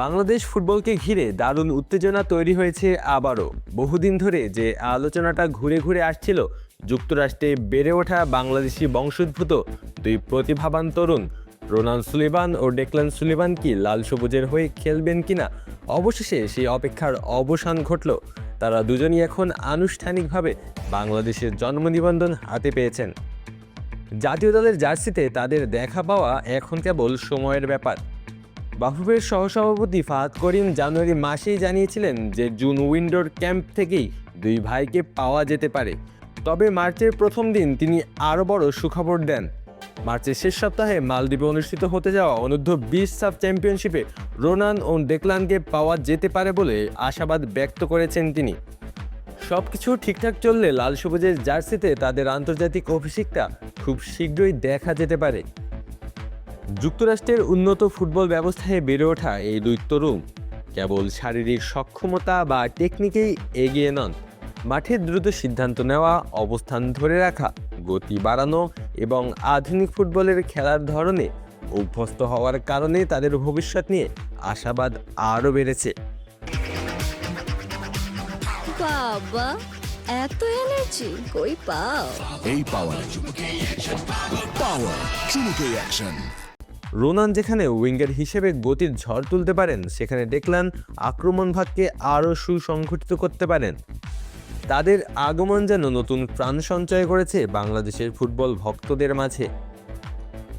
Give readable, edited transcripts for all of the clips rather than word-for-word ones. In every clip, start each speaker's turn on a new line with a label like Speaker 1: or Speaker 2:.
Speaker 1: বাংলাদেশ ফুটবলকে ঘিরে দারুণ উত্তেজনা তৈরি হয়েছে আবারও। বহুদিন ধরে যে আলোচনাটা ঘুরে ঘুরে আসছিল, যুক্তরাষ্ট্রে বেড়ে ওঠা বাংলাদেশি বংশোদ্ভূত দুই প্রতিভাবান তরুণ রোনান সুলিভান ও ডেকলান সুলিভান কি লাল সবুজের হয়ে খেলবেন কিনা, অবশেষে সেই অপেক্ষার অবসান ঘটল। তারা দুজনই এখন আনুষ্ঠানিকভাবে বাংলাদেশের জন্ম নিবন্ধন হাতে পেয়েছেন। জাতীয় দলের জার্সিতে তাদের দেখা পাওয়া এখন কেবল সময়ের ব্যাপার। বাফুফের সহসভাপতি ফাহাদ করিম জানুয়ারি মাসেই জানিয়েছিলেন যে জুন উইন্ডোর ক্যাম্প থেকেই দুই ভাইকে পাওয়া যেতে পারে। তবে মার্চের প্রথম দিন তিনি আরও বড় সুখবর দেন। মার্চের শেষ সপ্তাহে মালদ্বীপে অনুষ্ঠিত হতে যাওয়া অনূর্ধ্ব-20 সাব চ্যাম্পিয়নশিপে রোনান ও ডেকলানকে পাওয়া যেতে পারে বলে আশাবাদ ব্যক্ত করেছেন তিনি। সবকিছু ঠিকঠাক চললে লাল সবুজের জার্সিতে তাদের আন্তর্জাতিক অভিষেকটা খুব শীঘ্রই দেখা যেতে পারে। যুক্তরাষ্ট্রের উন্নত ফুটবল ব্যবস্থায় বেড়ে ওঠা এই দুই তরুণ কেবল শারীরিক সক্ষমতা বা টেকনিকেই এগিয়ে নন, মাঠে দ্রুত সিদ্ধান্ত নেওয়া, অবস্থান ধরে রাখা, গতি বাড়ানো এবং আধুনিক ফুটবলের খেলার ধরনে অভ্যস্ত হওয়ার কারণে তাদের ভবিষ্যৎ নিয়ে আশাবাদ আরও বেড়েছে।
Speaker 2: বাবা, এত এনার্জি কই পাও?
Speaker 3: এই পাওয়ার চুমুকে অ্যাকশন।
Speaker 1: রোনান যেখানে উইঙ্গার হিসেবে গতির ঝড় তুলতে পারেন, সেখানে ডেকলান আক্রমণ ভাগকে আরও সুসংগঠিত করতে পারেন। তাদের আগমন যেন নতুন প্রাণ সঞ্চয় করেছে বাংলাদেশের ফুটবল ভক্তদের মাঝে।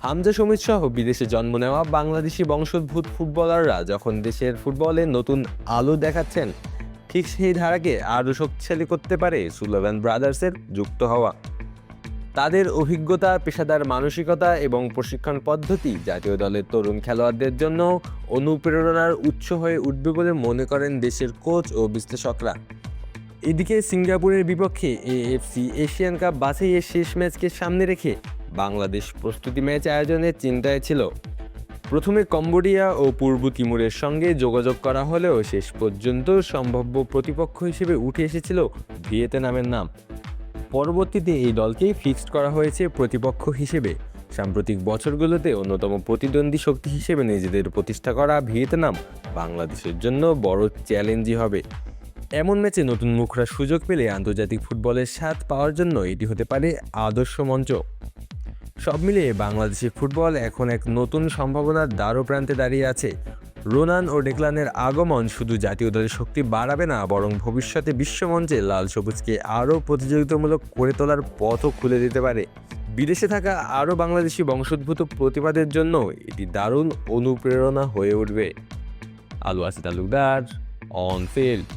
Speaker 1: হামজা শমীদ সহ বিদেশে জন্ম নেওয়া বাংলাদেশি বংশোদ্ভূত ফুটবলাররা যখন দেশের ফুটবলে নতুন আলো দেখাচ্ছেন, ঠিক সেই ধারাকে আরও শক্তিশালী করতে পারে সুলিভান ব্রাদার্সের যুক্ত হওয়া। তাদের অভিজ্ঞতা, পেশাদার মানসিকতা এবং প্রশিক্ষণ পদ্ধতি জাতীয় দলের তরুণ খেলোয়াড়দের জন্য অনুপ্রেরণার উৎস হয়ে উঠবে বলে মনে করেন দেশের কোচ ও বিশ্লেষকরা। এদিকে সিঙ্গাপুরের বিপক্ষে এএফসি এশিয়ান কাপ বাছাইয়ের শেষ ম্যাচকে সামনে রেখে বাংলাদেশ প্রস্তুতি ম্যাচ আয়োজনের চিন্তায় ছিল। প্রথমে কম্বোডিয়া ও পূর্ব তিমুরের সঙ্গে যোগাযোগ করা হলেও শেষ পর্যন্ত সম্ভাব্য প্রতিপক্ষ হিসেবে উঠে এসেছিল ভিয়েতনামের নাম। পরবর্তীতে এই দলকেই ফিক্সড করা হয়েছে প্রতিপক্ষ হিসেবে। সাম্প্রতিক বছরগুলোতে অন্যতম প্রতিদ্বন্দ্বী শক্তি হিসেবে নিজেদের প্রতিষ্ঠা করা ভিয়েতনাম বাংলাদেশের জন্য বড় চ্যালেঞ্জই হবে। এমন ম্যাচে নতুন মুখরা সুযোগ পেলে আন্তর্জাতিক ফুটবলের স্বাদ পাওয়ার জন্য এটি হতে পারে আদর্শ মঞ্চ। সব মিলিয়ে বাংলাদেশের ফুটবল এখন এক নতুন সম্ভাবনার দ্বারপ্রান্তে দাঁড়িয়ে আছে। রোনান ও ডেকলানের আগমন শুধু জাতীয় দলের শক্তি বাড়াবে না, বরং ভবিষ্যতে বিশ্বমঞ্চে লাল সবুজকে আরও প্রতিযোগিতামূলক করে তোলার পথও খুলে দিতে পারে। বিদেশে থাকা আরও বাংলাদেশি বংশোদ্ভূত প্রতিবাদের জন্য এটি দারুণ অনুপ্রেরণা হয়ে উঠবে। আলু আসিফ তালুকদার, অন ফিল্ড।